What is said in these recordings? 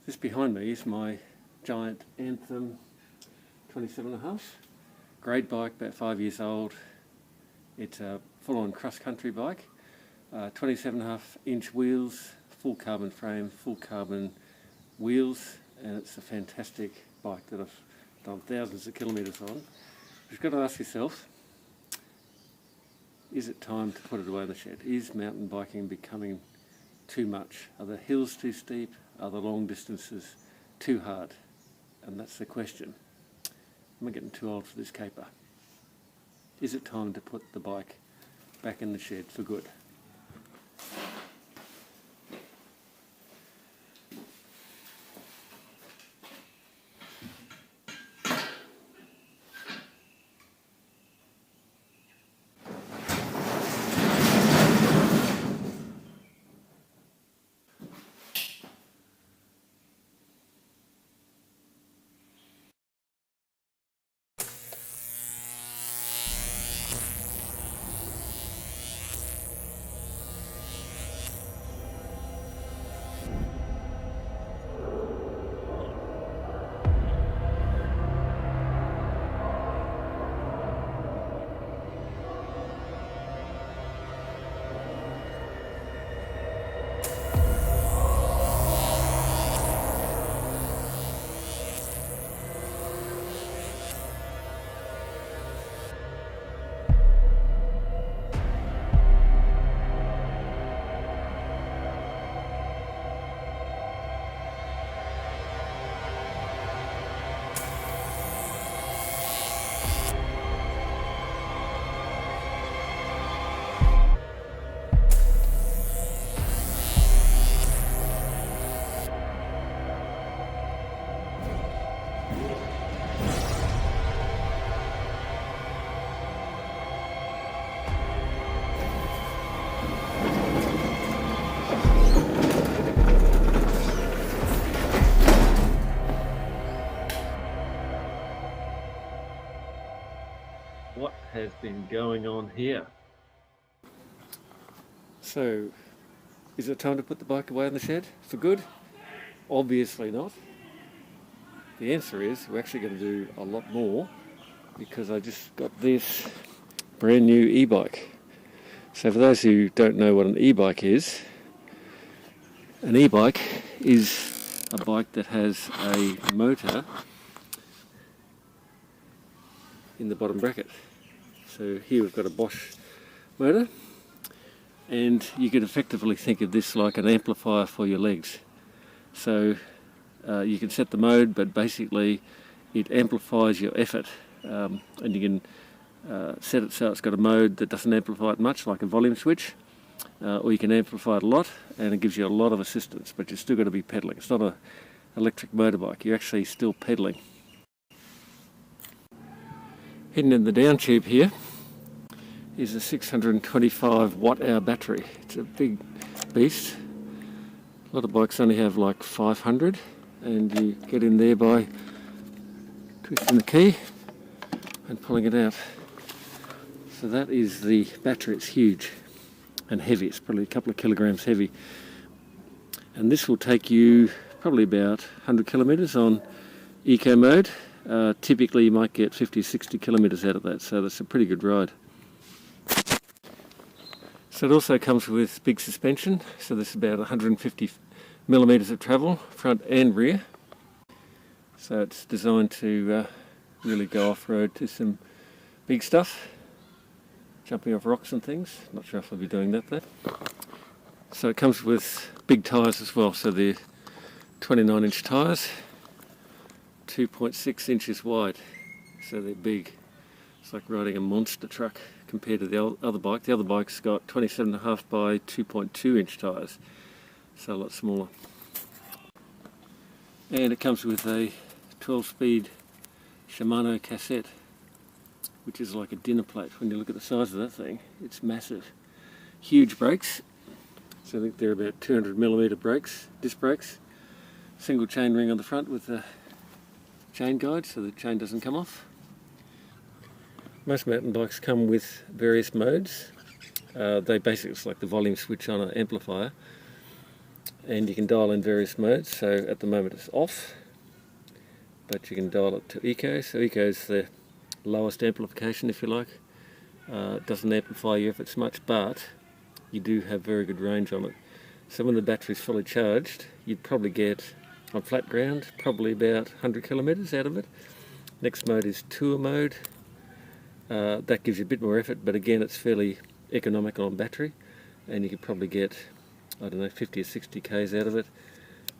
This behind me is my giant Anthem 27.5. Great bike, about 5 years old. It's a full-on cross-country bike. 27.5 inch wheels, full carbon frame, full carbon wheels, and it's a fantastic bike that I've done thousands of kilometres on. You've got to ask yourself, is it time to put it away in the shed? Is mountain biking becoming too much? Are the hills too steep? Are the long distances too hard? And that's the question. Am I getting too old for this caper? Is it time to put the bike back in the shed for good? What has been going on here? So, is it time to put the bike away in the shed for good? Obviously not. The answer is we're actually going to do a lot more, because I just got this brand new e-bike. So for those who don't know what an e-bike is, an e-bike is a bike that has a motor in the bottom bracket. So here we've got a Bosch motor, and you could effectively think of this like an amplifier for your legs. So you can set the mode, but basically it amplifies your effort, and you can set it so it's got a mode that doesn't amplify it much, like a volume switch, or you can amplify it a lot and it gives you a lot of assistance, but you've still got to be pedalling. It's not an electric motorbike, you're actually still pedalling. Hidden in the down tube here is a 625 watt-hour battery. It's a big beast. A lot of bikes only have like 500, and you get in there by twisting the key and pulling it out. So that is the battery. It's huge and heavy. It's probably a couple of kilograms heavy. And this will take you probably about 100 kilometres on eco mode. Typically you might get 50-60 kilometres out of that, so that's a pretty good ride. So it also comes with big suspension, so this is about 150 millimetres of travel, front and rear. So it's designed to really go off-road to some big stuff, jumping off rocks and things. Not sure if I'll be doing that there. So it comes with big tyres as well, so they're 29-inch tyres. 2.6 inches wide, so they're big. It's like riding a monster truck compared to the other bike. The other bike's got 27.5 by 2.2 inch tyres, so a lot smaller. And it comes with a 12-speed Shimano cassette, which is like a dinner plate. When you look at the size of that thing, it's massive. Huge brakes, so I think they're about 200mm brakes, disc brakes. Single chain ring on the front with the chain guide so the chain doesn't come off. Most mountain bikes come with various modes. They basically, it's like the volume switch on an amplifier. and you can dial in various modes. So at the moment it's off, but you can dial it to eco. So eco is the lowest amplification, if you like. It doesn't amplify your efforts much, but you do have very good range on it. So when the battery's fully charged, you'd probably get, on flat ground, probably about 100 kilometres out of it. Next mode is tour mode. That gives you a bit more effort, but again it's fairly economical on battery, and you could probably get, I don't know, 50 or 60 k's out of it.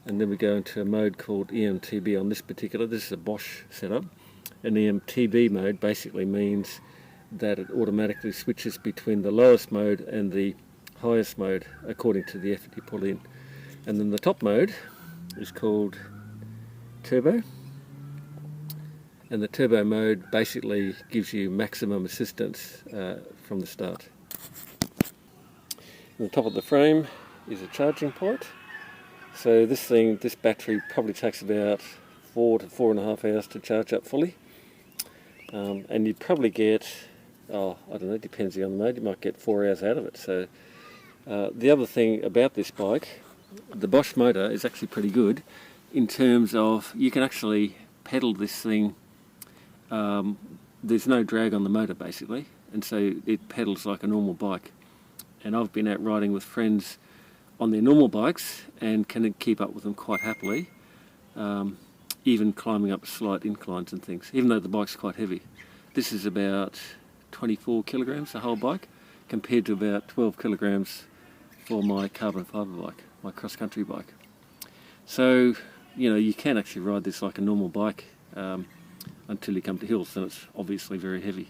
And then we go into a mode called EMTB on this particular. This is a Bosch setup. An EMTB mode basically means that it automatically switches between the lowest mode and the highest mode according to the effort you pull in. And then the top mode is called turbo, and the turbo mode basically gives you maximum assistance from the start. On the top of the frame is a charging port. So this battery probably takes about 4 to 4.5 hours to charge up fully, and you'd probably get, I don't know, depends on the mode, you might get 4 hours out of it. So the other thing about this bike, the Bosch motor is actually pretty good in terms of you can actually pedal this thing. There's no drag on the motor basically, and so it pedals like a normal bike. And I've been out riding with friends on their normal bikes and can keep up with them quite happily, even climbing up slight inclines and things, even though the bike's quite heavy. This is about 24 kilograms, the whole bike, compared to about 12 kilograms for my carbon fibre bike, my cross-country bike. So, you know, you can actually ride this like a normal bike until you come to hills, and it's obviously very heavy.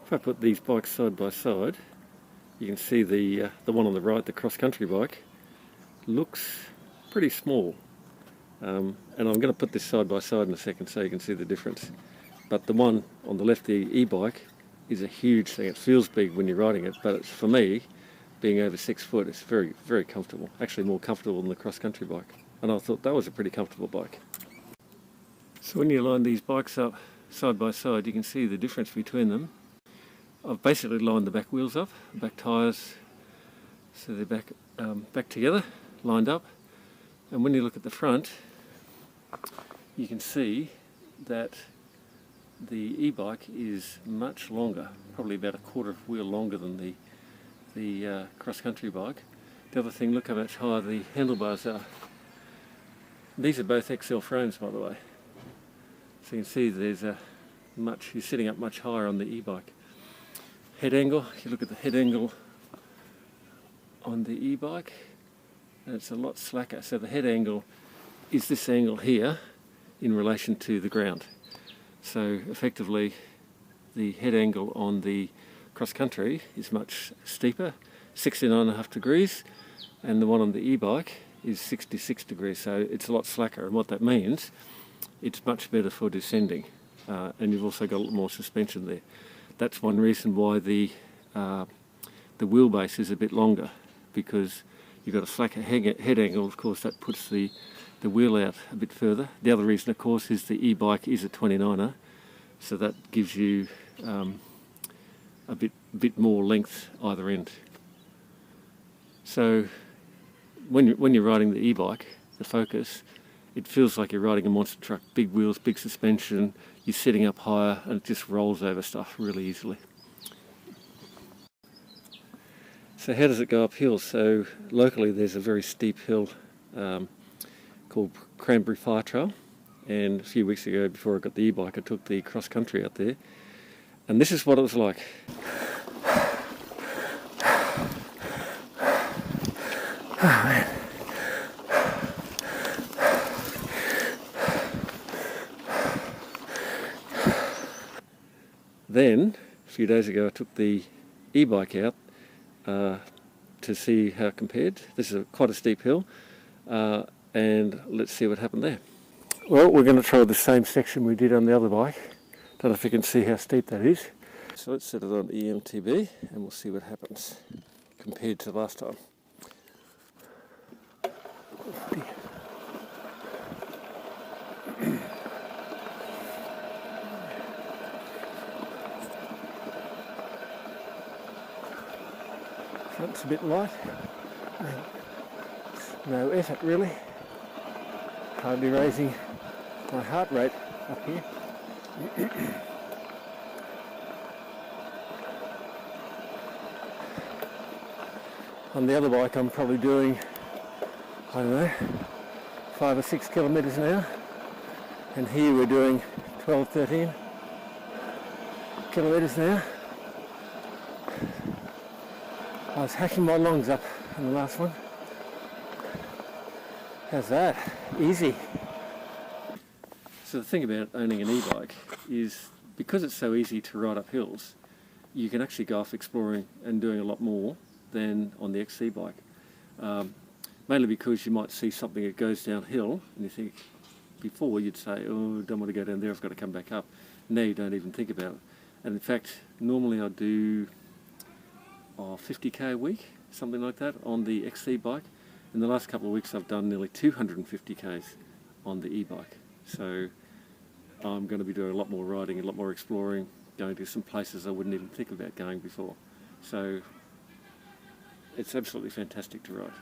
If I put these bikes side by side, you can see the one on the right, the cross-country bike, looks pretty small. And I'm going to put this side by side in a second so you can see the difference. But the one on the left, the e-bike, is a huge thing. It feels big when you're riding it, but it's, for me, being over 6 foot, it's very, very comfortable. Actually more comfortable than the cross-country bike. And I thought that was a pretty comfortable bike. So when you line these bikes up side by side, you can see the difference between them. I've basically lined the back wheels up, the back tyres, so they're back together, lined up. And when you look at the front, you can see that the e-bike is much longer, probably about a quarter of a wheel longer than the cross-country bike. The other thing, look how much higher the handlebars are. These are both XL frames, by the way. So you can see you're sitting up much higher on the e-bike. Head angle, you look at the head angle on the e-bike, and it's a lot slacker. So the head angle is this angle here in relation to the ground. So effectively the head angle on the cross-country is much steeper, 69.5 degrees, and the one on the e-bike is 66 degrees, so it's a lot slacker. And what that means, it's much better for descending, and you've also got a lot more suspension there. That's one reason why the wheelbase is a bit longer, because you've got a slacker head angle. Of course, that puts the wheel out a bit further. The other reason, of course, is the e-bike is a 29er, so that gives you a bit more length either end. So when you're riding the e-bike, the Focus, it feels like you're riding a monster truck. Big wheels, big suspension, you're sitting up higher, and it just rolls over stuff really easily. So how does it go up hills? So locally there's a very steep hill called Cranberry Fire Trail, and a few weeks ago, before I got the e-bike, I took the cross-country out there, and this is what it was like. Oh man. Then, a few days ago, I took the e-bike out to see how it compared. This is quite a steep hill, and let's see what happened there. Well, we're going to try the same section we did on the other bike. Don't know if you can see how steep that is. So let's set it on EMTB and we'll see what happens compared to last time. Front's a bit light. no effort really. Hardly raising my heart rate up here. On the other bike I'm probably doing, I don't know, 5 or 6 kilometres an hour, and here we're doing 12, 13 kilometres an hour. I was hacking my lungs up in the last one. How's that? Easy. So the thing about owning an e-bike is, because it's so easy to ride up hills, you can actually go off exploring and doing a lot more than on the XC bike. Mainly because you might see something that goes downhill and you think, before you'd say, oh, don't want to go down there, I've got to come back up. Now you don't even think about it. And in fact, normally I do 50k a week, something like that, on the XC bike. In the last couple of weeks I've done nearly 250k's on the e-bike. So I'm going to be doing a lot more riding, a lot more exploring, going to some places I wouldn't even think about going before. So it's absolutely fantastic to ride.